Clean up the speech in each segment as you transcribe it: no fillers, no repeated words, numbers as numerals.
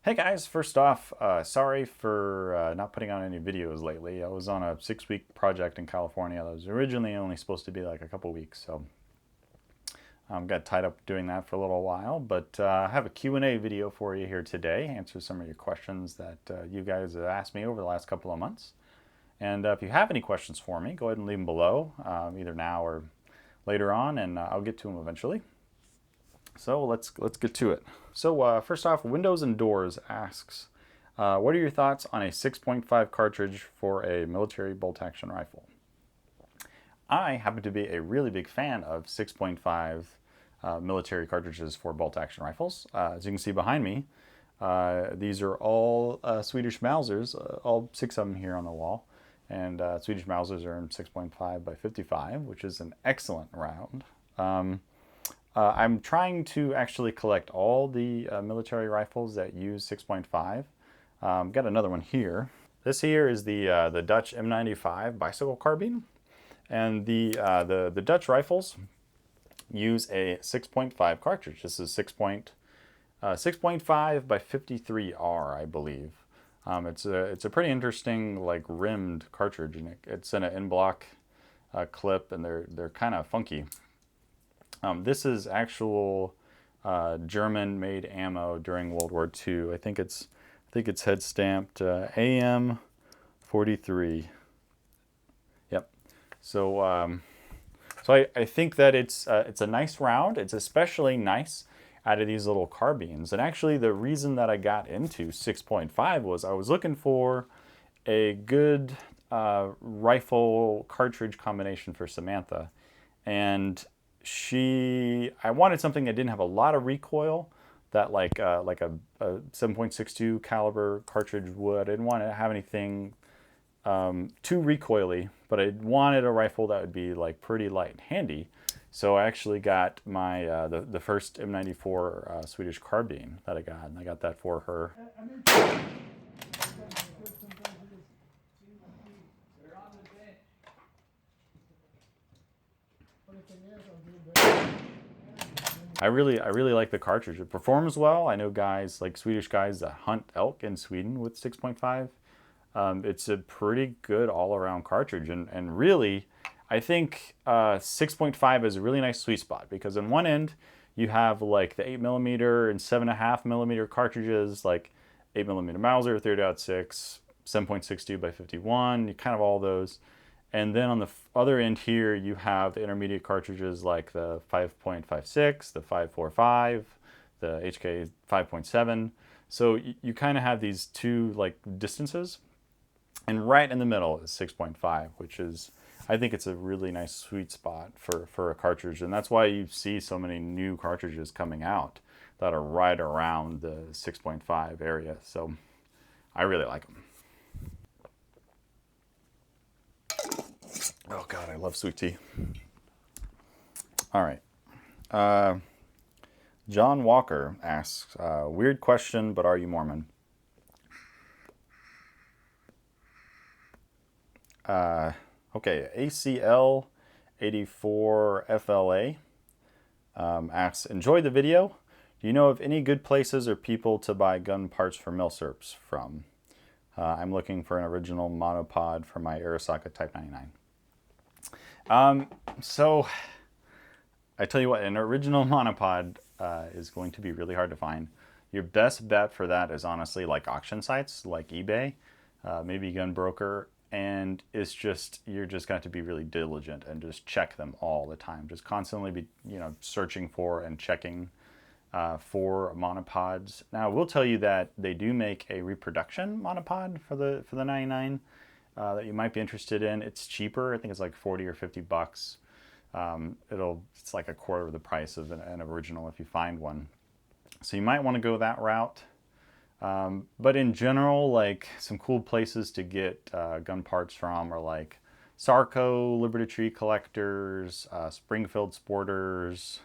Hey guys, first off, sorry for not putting out any videos lately. I was on a 6-week project in California that was originally only supposed to be like a couple weeks, so got tied up doing that for a little while. But I have a Q&A video for you here today, answer some of your questions that you guys have asked me over the last couple of months. And if you have any questions for me, go ahead and leave them below, either now or later on, and I'll get to them eventually. So let's get to it. So first off, Windows and Doors asks, what are your thoughts on a 6.5 cartridge for a military bolt-action rifle? I happen to be a really big fan of 6.5 military cartridges for bolt-action rifles. As you can see behind me, these are all Swedish Mausers, all 6 of them here on the wall. And Swedish Mausers are in 6.5 by 55, which is an excellent round. I'm trying to actually collect all the military rifles that use 6.5. Got another one here. This here is the Dutch M95 bicycle carbine, and the Dutch rifles use a 6.5 cartridge. This is 6.5 by 53R, I believe. It's a pretty interesting like rimmed cartridge, and it's in an in-block clip, and they're kind of funky. This is actual German-made ammo during World War II. I think it's head stamped AM 43. Yep. So I think that it's a nice round. It's especially nice out of these little carbines. And actually, the reason that I got into 6.5 was I was looking for a good rifle cartridge combination for Samantha, and I wanted something that didn't have a lot of recoil, that like a 7.62 caliber cartridge would. I didn't want to have anything too recoily, but I wanted a rifle that would be like pretty light and handy. So I actually got my the first M94 Swedish carbine that I got, and I got that for her. I really like the cartridge. It performs well. I know guys, like Swedish guys, that hunt elk in Sweden with 6.5. It's a pretty good all-around cartridge, and really, I think 6.5 is a really nice sweet spot, because on one end you have like the 8mm and 7.5mm cartridges, like 8mm Mauser, 30-06, 7.62 by 51, you kind of all those. And then on the other end here, you have the intermediate cartridges like the 5.56, the 5.45, the HK 5.7. So you kind of have these two like distances. And right in the middle is 6.5, which is, I think it's a really nice sweet spot for a cartridge. And that's why you see so many new cartridges coming out that are right around the 6.5 area. So I really like them. Oh God, I love sweet tea. All right. John Walker asks, weird question, but are you Mormon? Okay, ACL 84FLA asks, enjoy the video. Do you know of any good places or people to buy gun parts for milsurps from? I'm looking for an original monopod for my Arisaka Type 99. So I tell you what, an original monopod is going to be really hard to find. Your best bet for that is honestly like auction sites like eBay, maybe Gunbroker, and it's just, you're just going to be really diligent and just check them all the time. Just constantly be, searching for and checking for monopods. Now, I will tell you that they do make a reproduction monopod for the 99 that you might be interested in. It's cheaper. I think it's like 40 or 50 bucks. It's like a quarter of the price of an original if you find one. So you might want to go that route. But in general, like some cool places to get gun parts from are like Sarco, Liberty Tree Collectors, Springfield Sporters.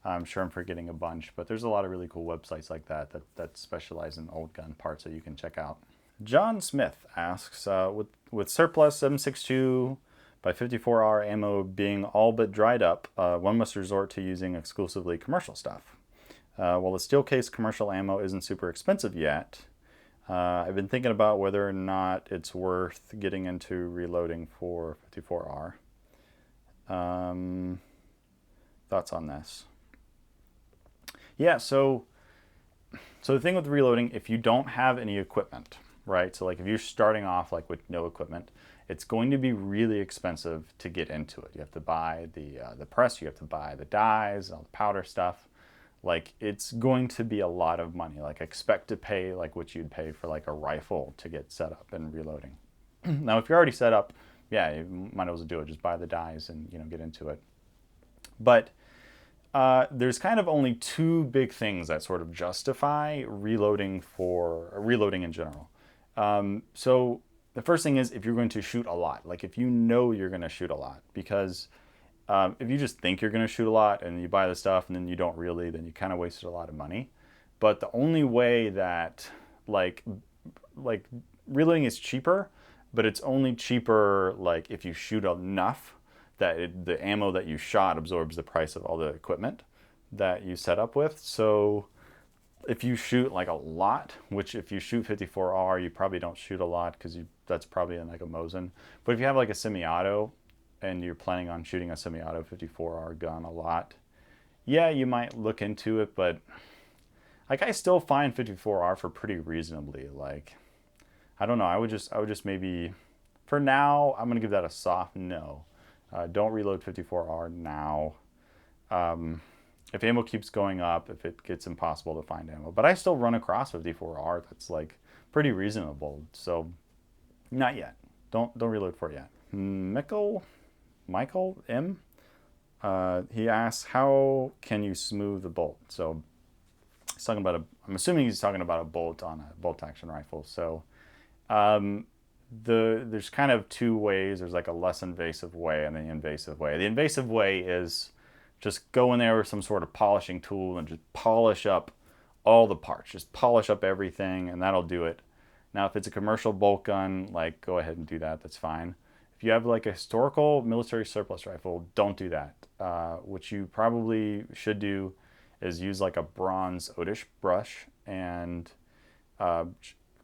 I'm sure I'm forgetting a bunch, but there's a lot of really cool websites like that specialize in old gun parts that you can check out. John Smith asks, with surplus 7.62 by 54R ammo being all but dried up, one must resort to using exclusively commercial stuff. Well, the steel case commercial ammo isn't super expensive yet. I've been thinking about whether or not it's worth getting into reloading for 54R. Thoughts on this? Yeah, so the thing with reloading, if you don't have any equipment, right? So like if you're starting off like with no equipment, it's going to be really expensive to get into it. You have to buy the press, you have to buy the dies, all the powder stuff. Like it's going to be a lot of money. Like expect to pay like what you'd pay for like a rifle to get set up and reloading. Now, if you're already set up, yeah, you might as well do it. Just buy the dies and get into it. But there's kind of only two big things that sort of justify reloading in general. So the first thing is if you're going to shoot a lot, like if you know you're going to shoot a lot, because if you just think you're going to shoot a lot and you buy the stuff and then you don't really, then you kind of wasted a lot of money. But the only way that like reloading is cheaper, but it's only cheaper like if you shoot enough that the ammo that you shot absorbs the price of all the equipment that you set up with. So if you shoot like a lot, which if you shoot 54R, you probably don't shoot a lot because that's probably in like a Mosin. But if you have like a semi-auto and you're planning on shooting a semi-auto 54R gun a lot, yeah, you might look into it, but like I still find 54R for pretty reasonably. Like, I don't know, I would just maybe, for now, I'm gonna give that a soft no. Don't reload 54R now. If ammo keeps going up, if it gets impossible to find ammo. But I still run across 54R that's like pretty reasonable. So not yet. Don't reload for it yet. Michael M. He asks, how can you smooth the bolt? So he's talking about I'm assuming he's talking about a bolt on a bolt action rifle. So there's kind of two ways. There's like a less invasive way and the invasive way. The invasive way is just go in there with some sort of polishing tool and just polish up all the parts. Just polish up everything and that'll do it. Now, if it's a commercial bolt gun, like go ahead and do that. That's fine. If you have like a historical military surplus rifle, don't do that. What you probably should do is use like a bronze Odish brush and kind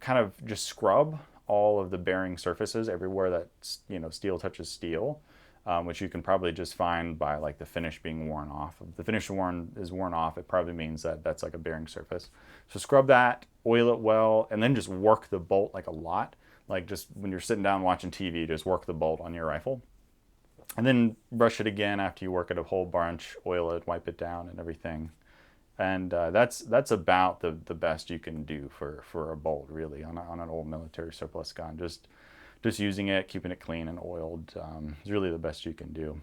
of just scrub all of the bearing surfaces everywhere that steel touches steel, which you can probably just find by like the finish being worn off. If the finish is worn off, it probably means that that's like a bearing surface. So scrub that, oil it well, and then just work the bolt like a lot. Like just when you're sitting down watching TV, just work the bolt on your rifle. And then brush it again after you work it a whole bunch, oil it, wipe it down and everything. And that's about the best you can do for a bolt, really, on an old military surplus gun. Just using it, keeping it clean and oiled is really the best you can do.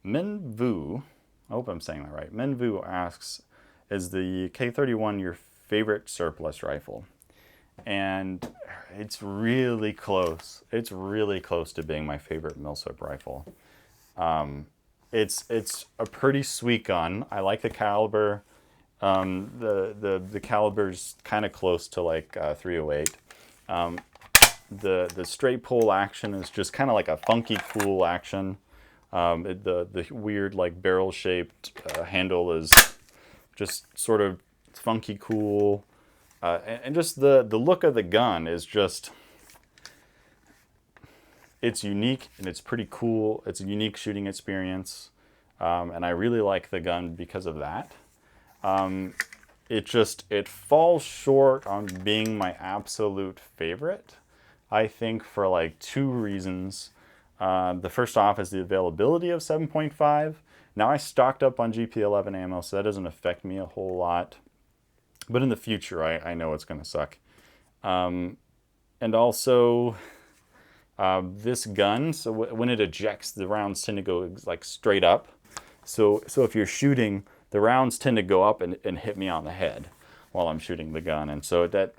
Minvu, I hope I'm saying that right. Minvu asks, is the K31 your favorite surplus rifle? And it's really close. It's really close to being my favorite milsurp rifle. It's a pretty sweet gun. I like the caliber. The caliber's kind of close to like 308. The straight pull action is just kind of like a funky cool action. The weird like barrel shaped handle is just sort of funky cool. And just the look of the gun is just, it's unique and it's pretty cool. It's a unique shooting experience. And I really like the gun because of that. It falls short on being my absolute favorite, I think, for like two reasons. The first off is the availability of 7.5. Now I stocked up on GP11 ammo, so that doesn't affect me a whole lot. But in the future, I know it's going to suck. And also, this gun, so when it ejects, the rounds tend to go like straight up. So if you're shooting, the rounds tend to go up and hit me on the head while I'm shooting the gun. And so it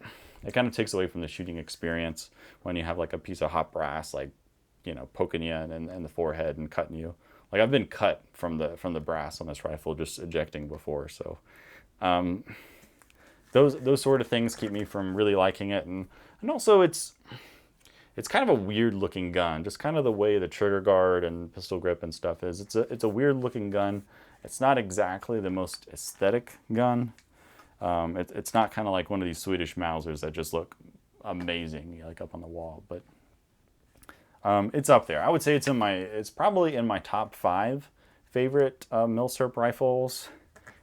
kind of takes away from the shooting experience when you have like a piece of hot brass, like, poking you in the forehead and cutting you. Like I've been cut from the brass on this rifle just ejecting before. So those sort of things keep me from really liking it. And also it's kind of a weird looking gun, just kind of the way the trigger guard and pistol grip and stuff is. It's a weird looking gun. It's not exactly the most aesthetic gun. It's not kind of like one of these Swedish Mausers that just look amazing, like up on the wall, but it's up there. I would say it's probably in my top 5 favorite milsurp rifles,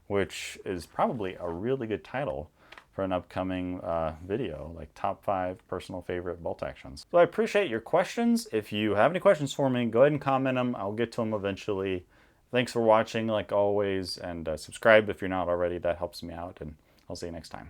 which is probably a really good title for an upcoming video, like top 5 personal favorite bolt actions. So I appreciate your questions. If you have any questions for me, go ahead and comment them. I'll get to them eventually. Thanks for watching, like always, and subscribe if you're not already. That helps me out, and I'll see you next time.